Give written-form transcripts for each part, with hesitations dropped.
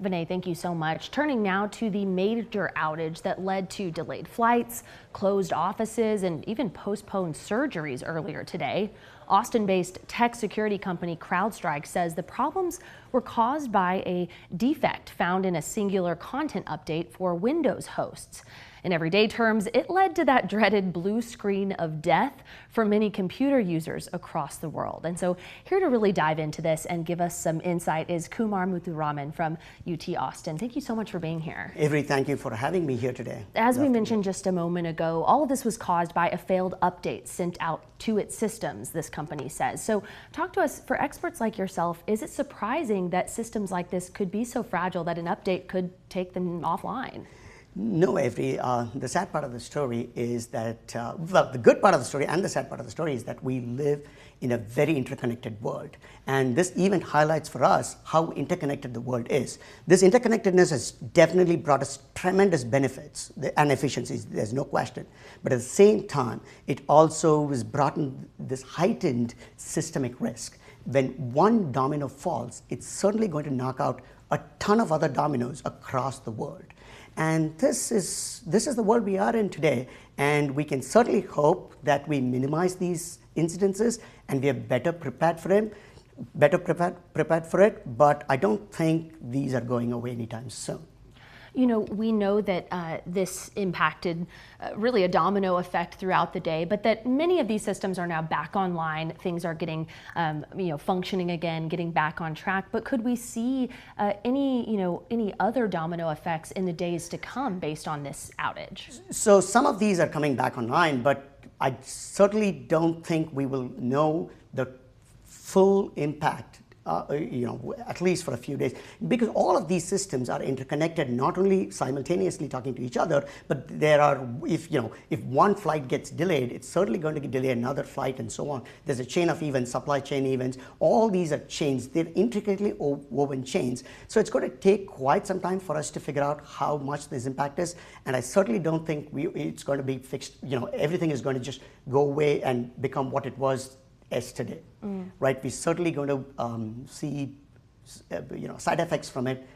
Vinay, thank you so much. Turning now to the major outage that led to delayed flights, closed offices, and even postponed surgeries earlier today. Austin-based tech security company CrowdStrike says the problems were caused by a defect found in a singular content update for Windows hosts. In everyday terms, it led to that dreaded blue screen of death for many computer users across the world. And so here to really dive into this and give us some insight is Kumar Muthuraman from UT Austin. Thank you so much for being here. Avery, thank you for having me here today. As we mentioned just a moment ago, all of this was caused by a failed update sent out to its systems, this company says. So talk to us, for experts like yourself, is it surprising that systems like this could be so fragile that an update could take them offline? No, Avery. The sad part of the story is that, well, the good part of the story and the sad part of the story is that we live in a very interconnected world. And this event highlights for us how interconnected the world is. This interconnectedness has definitely brought us tremendous benefits and efficiencies, there's no question. But at the same time, it also has brought in this heightened systemic risk. When one domino falls, it's certainly going to knock out a ton of other dominoes across the world. And this is the world we are in today, and we can certainly hope that we minimize these incidences and we are better prepared for it, but I don't think these are going away anytime soon. You know, we know that this impacted really a domino effect throughout the day, but that many of these systems are now back online. Things are getting, functioning again, getting back on track. But could we see any other domino effects in the days to come based on this outage? So some of these are coming back online, but I certainly don't think we will know the full impact at least for a few days, because all of these systems are interconnected, not only simultaneously talking to each other, but there are, if one flight gets delayed, it's certainly going to delay another flight and so on. There's a chain of events, supply chain events. All these are chains. They're intricately woven chains. So it's going to take quite some time for us to figure out how much this impact is. And I certainly don't think it's going to be fixed. Everything is going to just go away and become what it was yesterday, right? We're certainly going to see, side effects from it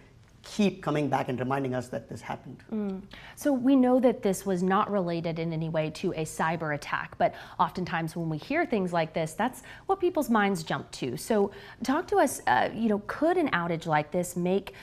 keep coming back and reminding us that this happened. So we know that this was not related in any way to a cyber attack, but oftentimes when we hear things like this, that's what people's minds jump to. So talk to us, could an outage like this make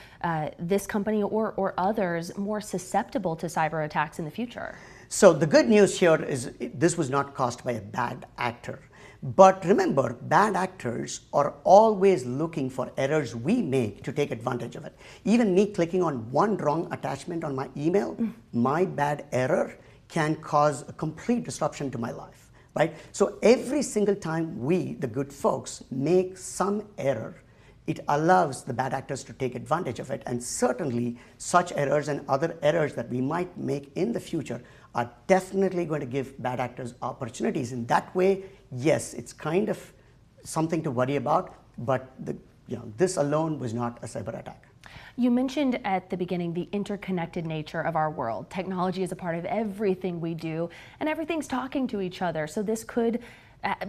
this company or others more susceptible to cyber attacks in the future? So the good news here is this was not caused by a bad actor. But remember, bad actors are always looking for errors we make to take advantage of it. Even me clicking on one wrong attachment on my email, my bad error can cause a complete disruption to my life, right? So every single time we, the good folks, make some error, it allows the bad actors to take advantage of it. And certainly such errors and other errors that we might make in the future are definitely going to give bad actors opportunities. In that way, yes, it's kind of something to worry about, but this alone was not a cyber attack. You mentioned at the beginning the interconnected nature of our world. Technology is a part of everything we do, and everything's talking to each other. So this could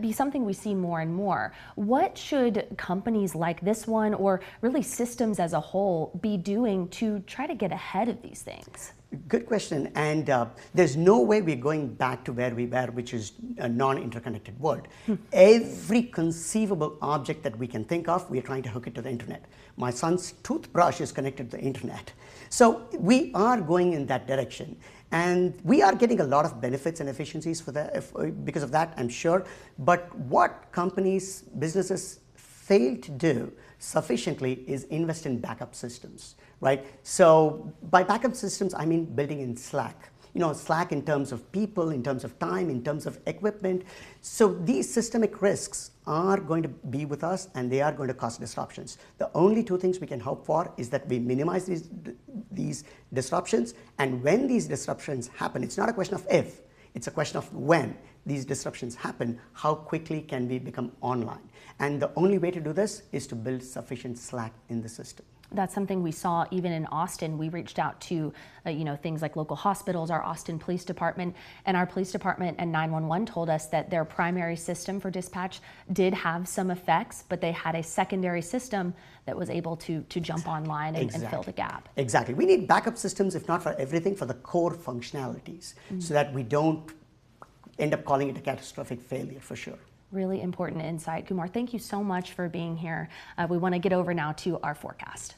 be something we see more and more. What should companies like this one, or really systems as a whole, be doing to try to get ahead of these things? Good question, and there's no way we're going back to where we were, which is a non-interconnected world. Every conceivable object that we can think of, we're trying to hook it to the internet. My son's toothbrush is connected to the internet. So we are going in that direction, and we are getting a lot of benefits and efficiencies for that, because of that, I'm sure. But what companies, businesses fail to do sufficiently is invest in backup systems, right? So by backup systems, I mean building in Slack. Slack in terms of people, in terms of time, in terms of equipment. So these systemic risks are going to be with us, and they are going to cause disruptions. The only two things we can hope for is that we minimize these disruptions, and when these disruptions happen, it's not a question of if, it's a question of when these disruptions happen, how quickly can we become online? And the only way to do this is to build sufficient slack in the system. That's something we saw even in Austin. We reached out to, things like local hospitals, our Austin Police Department, and our police department and 911 told us that their primary system for dispatch did have some effects, but they had a secondary system that was able to jump online and fill the gap. Exactly. We need backup systems, if not for everything, for the core functionalities, so that we don't end up calling it a catastrophic failure for sure. Really important insight. Kumar, thank you so much for being here. We want to get over now to our forecast.